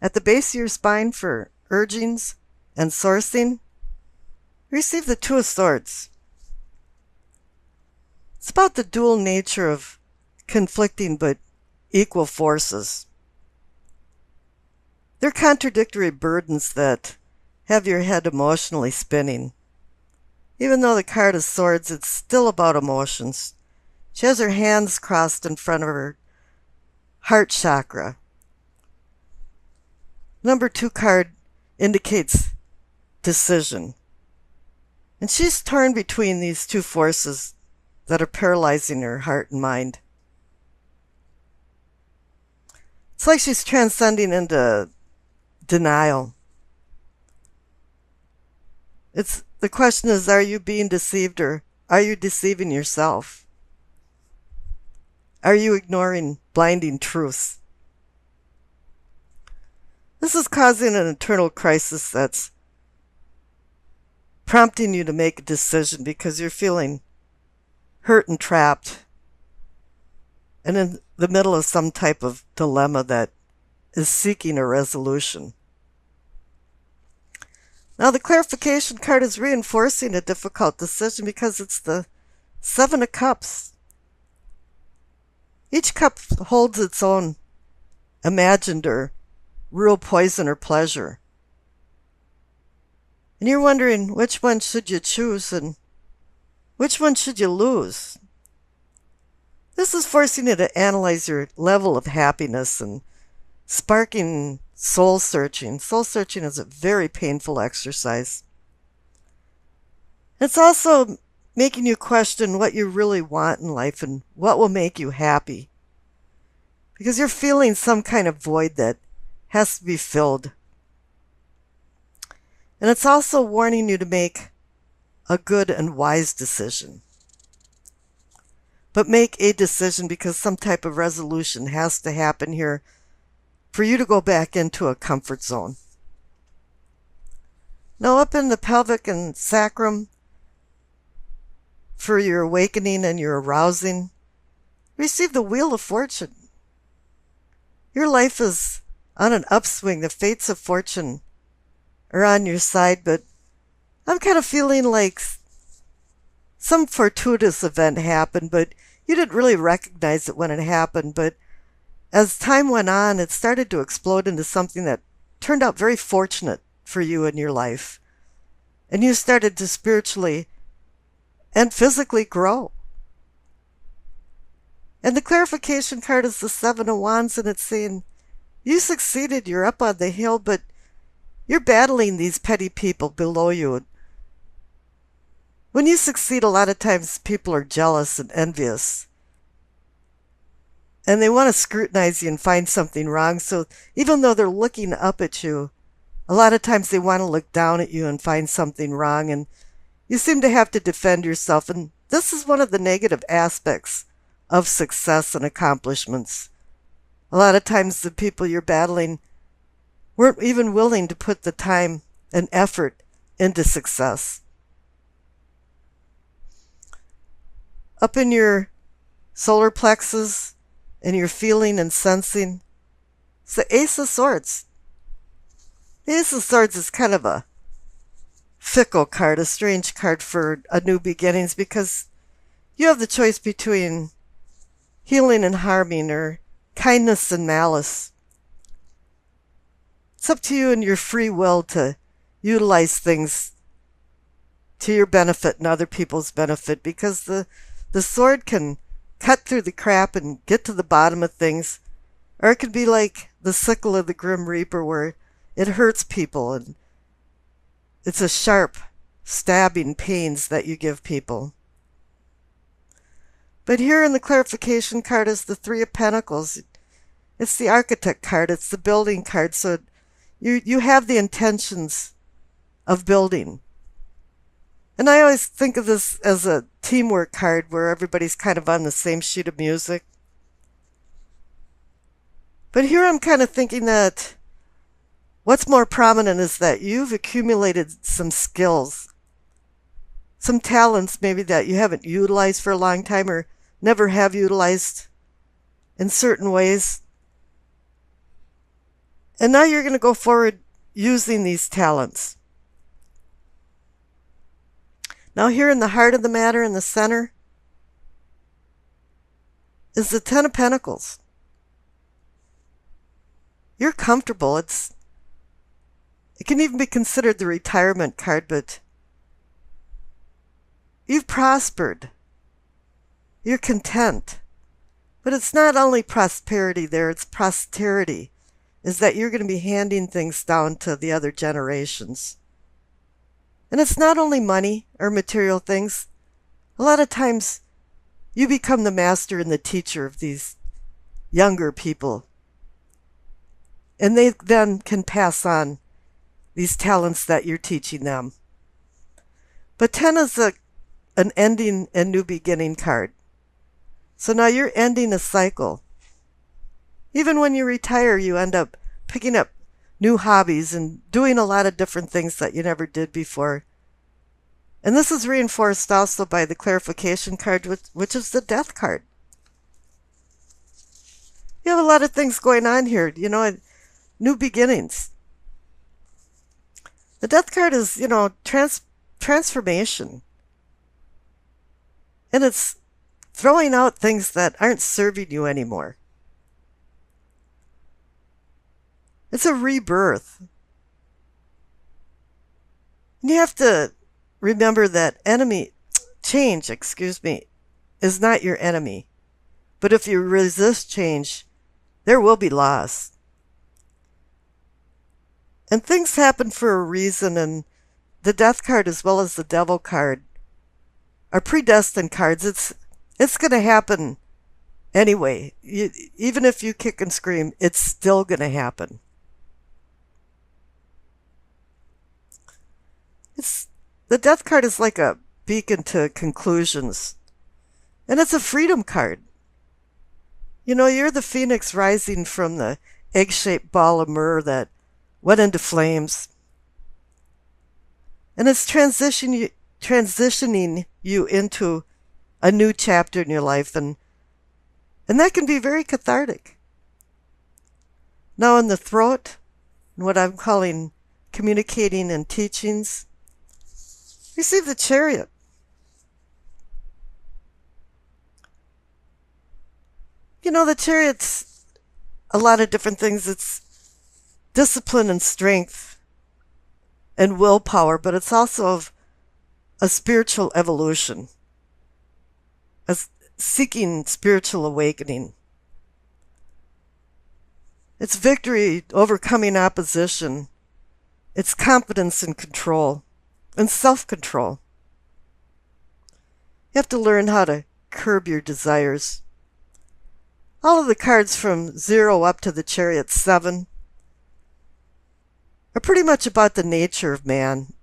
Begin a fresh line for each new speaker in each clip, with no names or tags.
At the base of your spine for urgings and sourcing, receive the Two of Swords. It's about the dual nature of conflicting but equal forces. They're contradictory burdens that have your head emotionally spinning. Even though the card is swords, it's still about emotions. She has her hands crossed in front of her heart chakra. Number 2 card indicates decision. And she's torn between these two forces that are paralyzing her heart and mind. It's like she's transcending into denial. The question is, are you being deceived, or are you deceiving yourself? Are you ignoring blinding truths? This is causing an internal crisis that's prompting you to make a decision because you're feeling hurt and trapped and in the middle of some type of dilemma that is seeking a resolution. Now the clarification card is reinforcing a difficult decision because it's the Seven of Cups. Each cup holds its own imagined or real poison or pleasure. And you're wondering, which one should you choose and which one should you lose? This is forcing you to analyze your level of happiness and sparking soul searching. Soul searching is a very painful exercise. It's also making you question what you really want in life and what will make you happy. Because you're feeling some kind of void that has to be filled. And it's also warning you to make a good and wise decision. But make a decision because some type of resolution has to happen here for you to go back into a comfort zone. Now up in the pelvic and sacrum, for your awakening and your arousing, receive the Wheel of Fortune. Your life is on an upswing. The fates of fortune are on your side, but I'm kind of feeling like some fortuitous event happened, but you didn't really recognize it when it happened. But as time went on, it started to explode into something that turned out very fortunate for you in your life. And you started to spiritually and physically grow. And the clarification card is the Seven of Wands, and it's saying, you succeeded, you're up on the hill, but you're battling these petty people below you. When you succeed, a lot of times people are jealous and envious. And they want to scrutinize you and find something wrong. So even though they're looking up at you, a lot of times they want to look down at you and find something wrong. And you seem to have to defend yourself. And this is one of the negative aspects of success and accomplishments. A lot of times the people you're battling weren't even willing to put the time and effort into success. Up in your solar plexus and your feeling and sensing, it's the Ace of Swords. The Ace of Swords is kind of a fickle card, a strange card for a new beginnings, because you have the choice between healing and harming, or kindness and malice. It's up to you and your free will to utilize things to your benefit and other people's benefit, because the sword can cut through the crap and get to the bottom of things, or it could be like the sickle of the Grim Reaper, where it hurts people and it's a sharp, stabbing pains that you give people. But here in the clarification card is the Three of Pentacles. It's the Architect card. It's the building card. So you have the intentions of building. And I always think of this as a teamwork card where everybody's kind of on the same sheet of music. But here I'm kind of thinking that what's more prominent is that you've accumulated some skills, some talents maybe that you haven't utilized for a long time or never have utilized in certain ways. And now you're going to go forward using these talents. Now here in the heart of the matter, in the center, is the Ten of Pentacles. You're comfortable. It can even be considered the retirement card, but you've prospered. You're content. But it's not only prosperity there, it's posterity. Is that you're going to be handing things down to the other generations. And it's not only money or material things. A lot of times you become the master and the teacher of these younger people. And they then can pass on these talents that you're teaching them. But 10 is an ending and new beginning card. So now you're ending a cycle. Even when you retire, you end up picking up new hobbies and doing a lot of different things that you never did before. And this is reinforced also by the clarification card, which is the death card. You have a lot of things going on here, new beginnings. The death card is, transformation. And it's throwing out things that aren't serving you anymore. It's a rebirth. And you have to remember that change, is not your enemy. But if you resist change, there will be loss. And things happen for a reason, and the death card as well as the devil card are predestined cards. It's going to happen anyway. Even if you kick and scream, it's still going to happen. The death card is like a beacon to conclusions. And it's a freedom card. You're the phoenix rising from the egg-shaped ball of myrrh that went into flames. And it's transitioning you into a new chapter in your life. And that can be very cathartic. Now in the throat, what I'm calling communicating and teachings, receive the Chariot. The Chariot's a lot of different things. It's discipline and strength and willpower, but it's also of a spiritual evolution, seeking spiritual awakening. It's victory, overcoming opposition. It's confidence and control and self-control. You have to learn how to curb your desires. All of the cards from 0 up to the Chariot 7 are pretty much about the nature of man.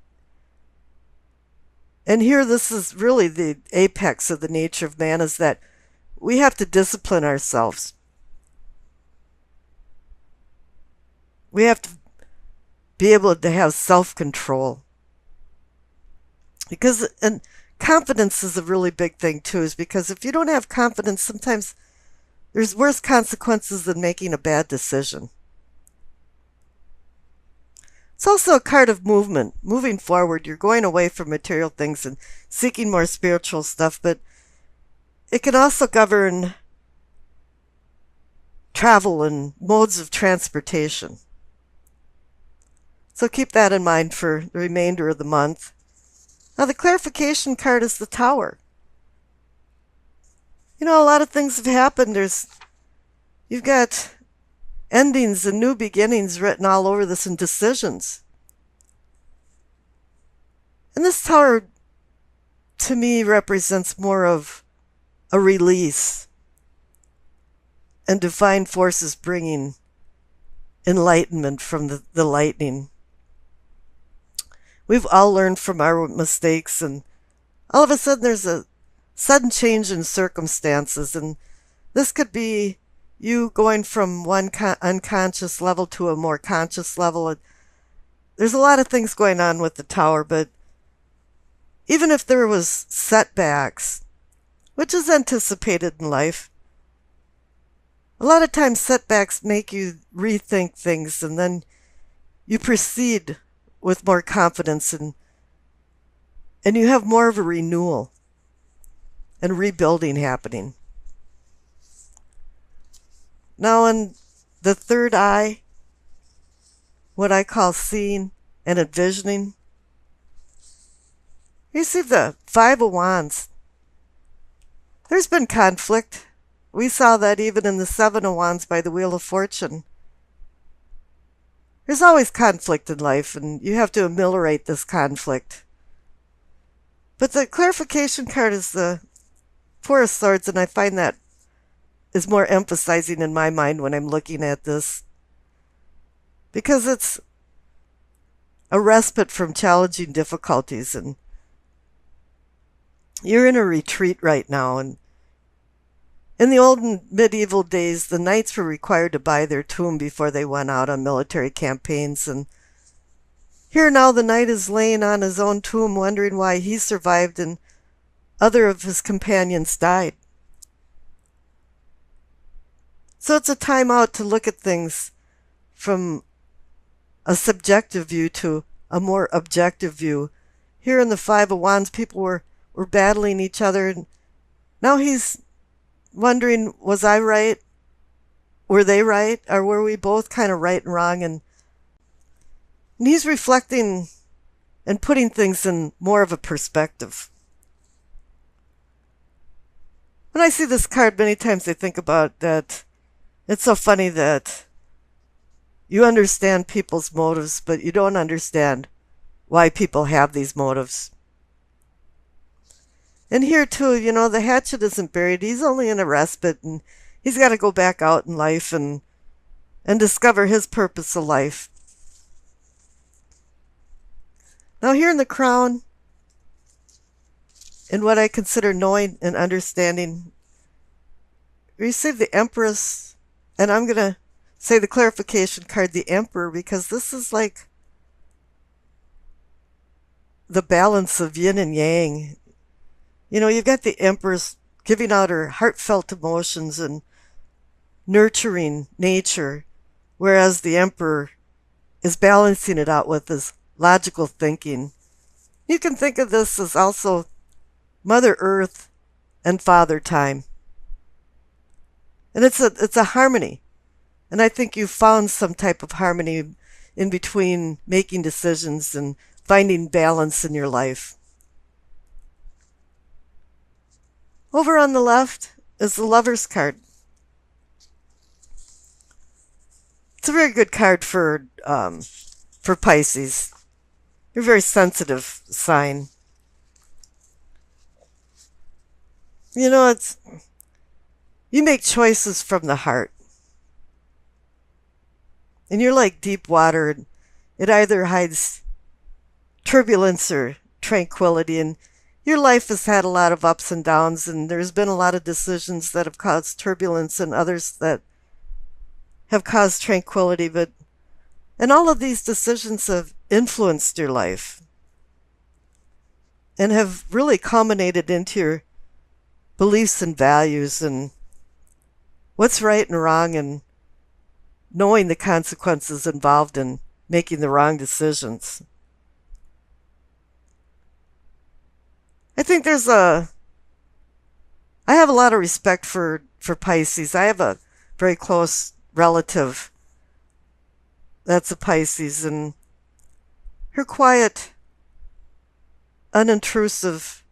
And here this is really the apex of the nature of man, is that we have to discipline ourselves. We have to be able to have self-control. And confidence is a really big thing too, is because if you don't have confidence, sometimes there's worse consequences than making a bad decision. It's also a card of movement, moving forward. You're going away from material things and seeking more spiritual stuff, but it can also govern travel and modes of transportation. So keep that in mind for the remainder of the month. Now the clarification card is the Tower. A lot of things have happened. You've got endings and new beginnings written all over this, and decisions. And this Tower, to me, represents more of a release and divine forces bringing enlightenment from the lightning. We've all learned from our mistakes, and all of a sudden there's a sudden change in circumstances, and this could be you going from one unconscious level to a more conscious level. There's a lot of things going on with the Tower, but even if there was setbacks, which is anticipated in life, A lot of times setbacks make you rethink things and then you proceed with more confidence and you have more of a renewal and rebuilding happening. Now in the third eye, what I call seeing and envisioning, you see the Five of Wands. There's been conflict. We saw that even in the Seven of Wands by the Wheel of Fortune. There's always conflict in life, and you have to ameliorate this conflict. But the clarification card is the Four of Swords, and I find that is more emphasizing in my mind when I'm looking at this, because it's a respite from challenging difficulties, and you're in a retreat right now. And in the old and medieval days, the knights were required to buy their tomb before they went out on military campaigns, and here now the knight is laying on his own tomb wondering why he survived and other of his companions died. So it's a time out to look at things from a subjective view to a more objective view. Here in the Five of Wands, people were battling each other, and now he's wondering, was I right? Were they right? Or were we both kind of right and wrong? And he's reflecting and putting things in more of a perspective. When I see this card, many times I think about that. It's so funny that you understand people's motives, but you don't understand why people have these motives. And here too, the hatchet isn't buried. He's only in a respite, and he's got to go back out in life and discover his purpose of life. Now here in the crown, in what I consider knowing and understanding, receive the Empress, and I'm going to say the clarification card, the Emperor, because this is like the balance of yin and yang. You've got the Empress giving out her heartfelt emotions and nurturing nature, whereas the Emperor is balancing it out with his logical thinking. You can think of this as also Mother Earth and Father Time. And it's a harmony. And I think you've found some type of harmony in between making decisions and finding balance in your life. Over on the left is the Lover's card. It's a very good card for Pisces. You're a very sensitive sign. You make choices from the heart. And you're like deep water. It either hides turbulence or tranquility. And your life has had a lot of ups and downs, and there's been a lot of decisions that have caused turbulence and others that have caused tranquility. And all of these decisions have influenced your life and have really culminated into your beliefs and values and what's right and wrong, and knowing the consequences involved in making the wrong decisions. I think I have a lot of respect for Pisces. I have a very close relative that's a Pisces, and her quiet, unintrusive,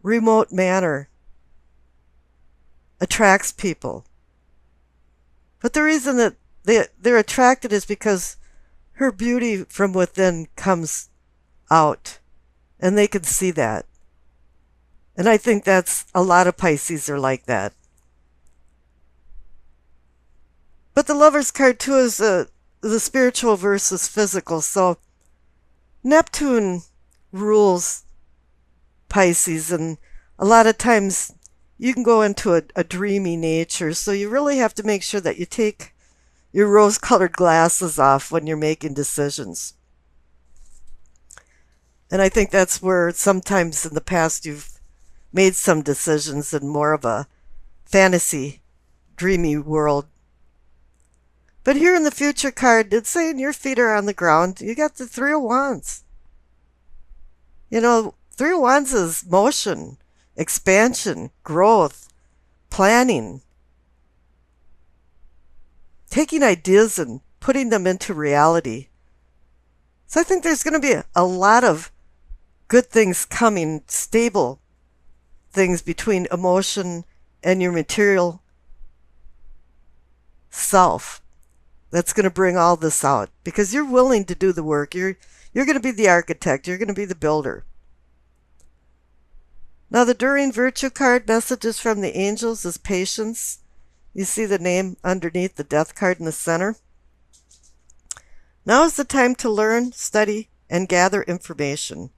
remote manner attracts people. But the reason that they're attracted is because her beauty from within comes out, and they can see that. And I think that's a lot of Pisces are like that. But the Lover's card too is the spiritual versus physical. So Neptune rules Pisces, and a lot of times you can go into a dreamy nature. So you really have to make sure that you take your rose-colored glasses off when you're making decisions. And I think that's where sometimes in the past you've made some decisions in more of a fantasy dreamy world. But here in the future card, it's saying your feet are on the ground. You got the Three of Wands. You know, Three of Wands is motion, expansion, growth, planning, taking ideas and putting them into reality. So I think there's going to be a lot of good things coming, stable things between emotion and your material self. That's going to bring all this out because you're willing to do the work. You're going to be the architect. You're going to be the builder. Now the During Virtue card, messages from the angels, is patience. You see the name underneath the Death card in the center. Now is the time to learn, study, and gather information.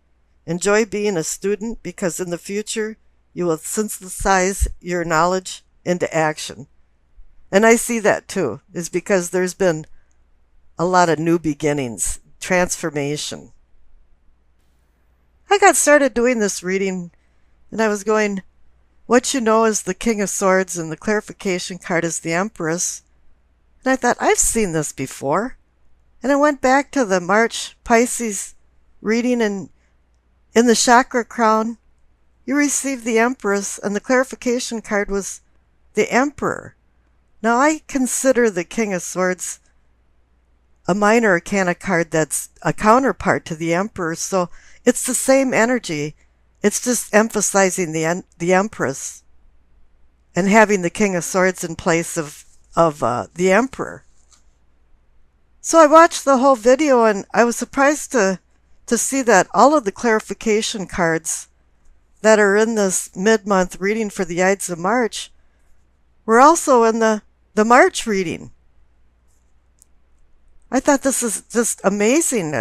Enjoy being a student because in the future you will synthesize your knowledge into action. And I see that too, is because there's been a lot of new beginnings, transformation. I got started doing this reading and I was going, what you know is the King of Swords and the clarification card is the Empress. And I thought, I've seen this before. And I went back to the March Pisces reading, and in the chakra crown, you received the Empress and the clarification card was the Emperor. Now I consider the King of Swords a minor arcana card that's a counterpart to the Emperor, so it's the same energy. It's just emphasizing the Empress and having the King of Swords in place of the Emperor. So I watched the whole video and I was surprised to see that all of the clarification cards that are in this mid-month reading for the Ides of March were also in the March reading. I thought this is just amazing.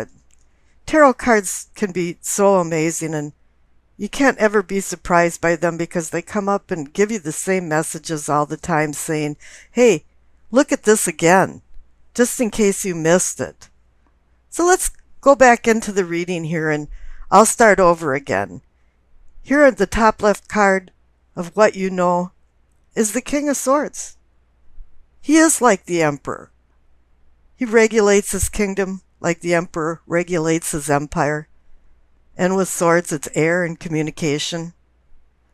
Tarot cards can be so amazing and you can't ever be surprised by them because they come up and give you the same messages all the time saying, hey, look at this again, just in case you missed it. So let's go back into the reading here and I'll start over again. Here at the top left card of what you know is the King of Swords. He is like the Emperor. He regulates his kingdom like the Emperor regulates his empire. And with swords, it's air and communication.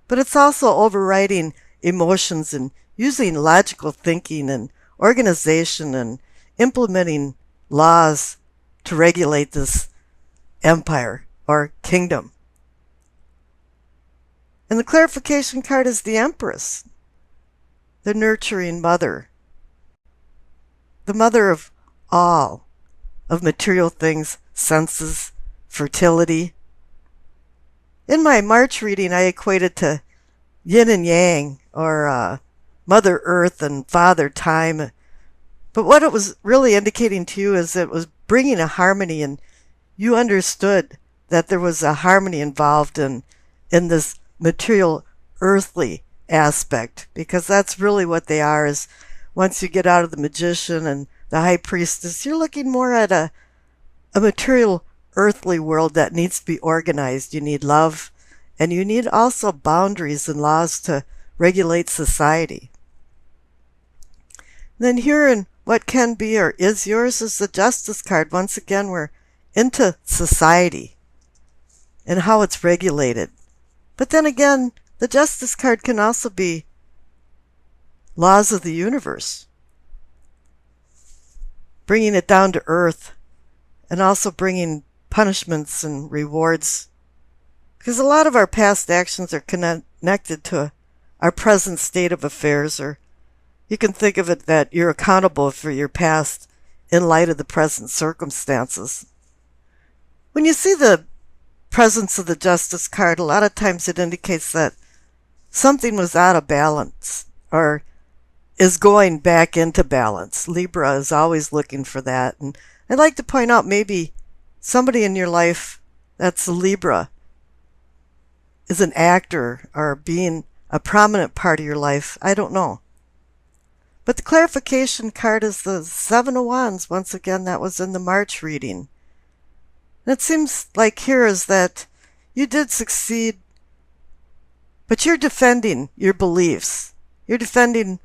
But it's also overriding emotions and using logical thinking and organization and implementing laws to regulate this empire or kingdom. And the clarification card is the Empress, the nurturing mother, the mother of all, of material things, senses, fertility. In my March reading, I equated to yin and yang, or Mother Earth and Father Time. But what it was really indicating to you is it was bringing a harmony, and you understood that there was a harmony involved in this material, earthly aspect, because that's really what they are. Is once you get out of the magician and the high priestess, you're looking more at a material, earthly world that needs to be organized. You need love, and you need also boundaries and laws to regulate society. Then here in what can be or is yours is the Justice card. Once again, we're into society and how it's regulated. But then again, the Justice card can also be laws of the universe, bringing it down to earth, and also bringing punishments and rewards. Because a lot of our past actions are connected to our present state of affairs, or you can think of it that you're accountable for your past in light of the present circumstances. When you see the presence of the Justice card, a lot of times it indicates that something was out of balance or is going back into balance. Libra is always looking for that. And I'd like to point out maybe somebody in your life that's a Libra is an actor or being a prominent part of your life. I don't know. But the clarification card is the Seven of Wands. Once again, that was in the March reading. And it seems like here is that you did succeed, but you're defending your beliefs. You're defending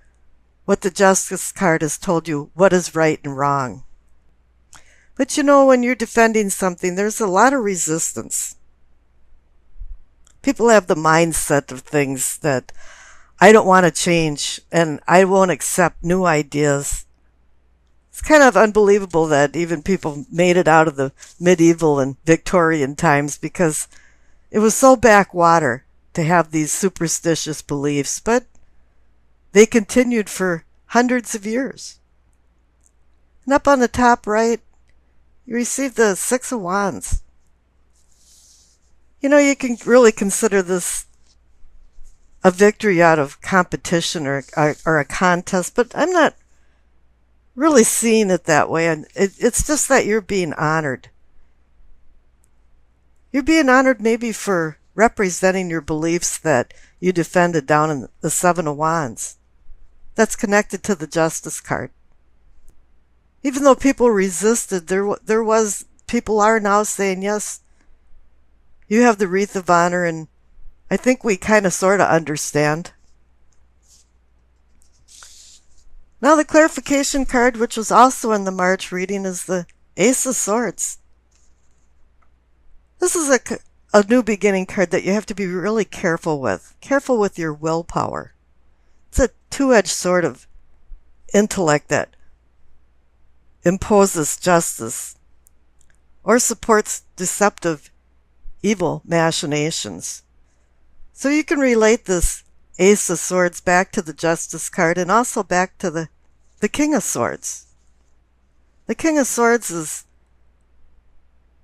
what the Justice card has told you what is right and wrong. But you know, when you're defending something, there's a lot of resistance. People have the mindset of things that I don't want to change and I won't accept new ideas. It's kind of unbelievable that even people made it out of the medieval and Victorian times because it was so backwater to have these superstitious beliefs, but they continued for hundreds of years. And up on the top right, you receive the Six of Wands. You know, you can really consider this a victory out of competition or a contest, but I'm not really seeing it that way. And it's just that you're being honored. You're being honored maybe for representing your beliefs that you defended down in the Seven of Wands. That's connected to the Justice card. Even though people resisted, people are now saying, yes, you have the wreath of honor, and I think we kind of sort of understand. Now the clarification card, which was also in the March reading, is the Ace of Swords. This is a new beginning card that you have to be really careful with. Careful with your willpower. It's a two-edged sword of intellect that imposes justice or supports deceptive evil machinations. So you can relate this Ace of Swords back to the Justice card and also back to the King of Swords. The King of Swords has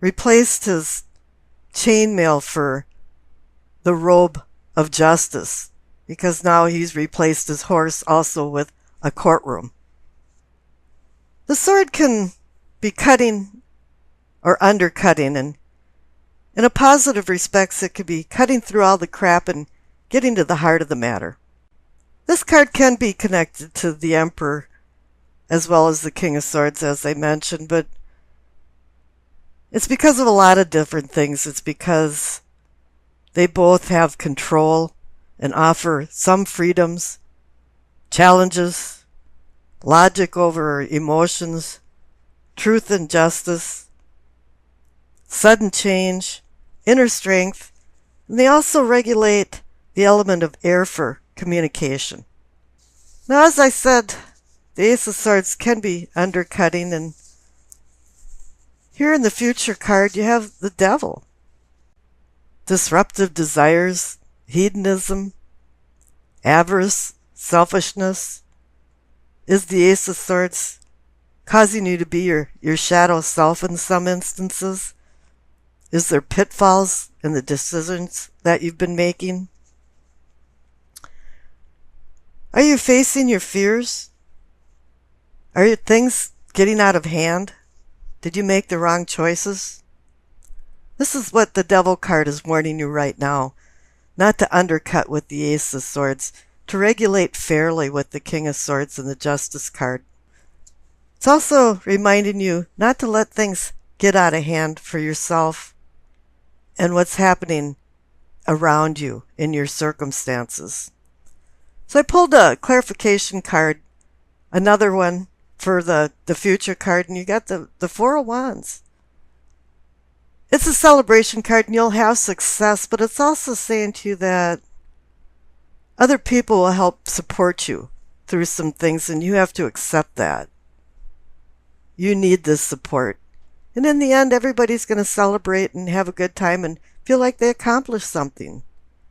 replaced his chainmail for the robe of justice because now he's replaced his horse also with a courtroom. The sword can be cutting or undercutting, and in a positive respects, it could be cutting through all the crap and getting to the heart of the matter. This card can be connected to the Emperor as well as the King of Swords, as I mentioned, but it's because of a lot of different things. It's because they both have control and offer some freedoms, challenges, logic over emotions, truth and justice, sudden change, inner strength, and they also regulate the element of air for communication. Now, as I said, the Ace of Swords can be undercutting, and here in the Future card you have the Devil. Disruptive desires, hedonism, avarice, selfishness. Is the Ace of Swords causing you to be your shadow self in some instances? Is there pitfalls in the decisions that you've been making? Are you facing your fears? Are your things getting out of hand? Did you make the wrong choices? This is what the Devil card is warning you right now. Not to undercut with the Ace of Swords, to regulate fairly with the King of Swords and the Justice card. It's also reminding you not to let things get out of hand for yourself and what's happening around you in your circumstances. So I pulled a clarification card, another one for the Future card, and you got the Four of Wands. It's a celebration card and you'll have success, but it's also saying to you that other people will help support you through some things, and you have to accept that. You need this support. And in the end, everybody's going to celebrate and have a good time and feel like they accomplished something.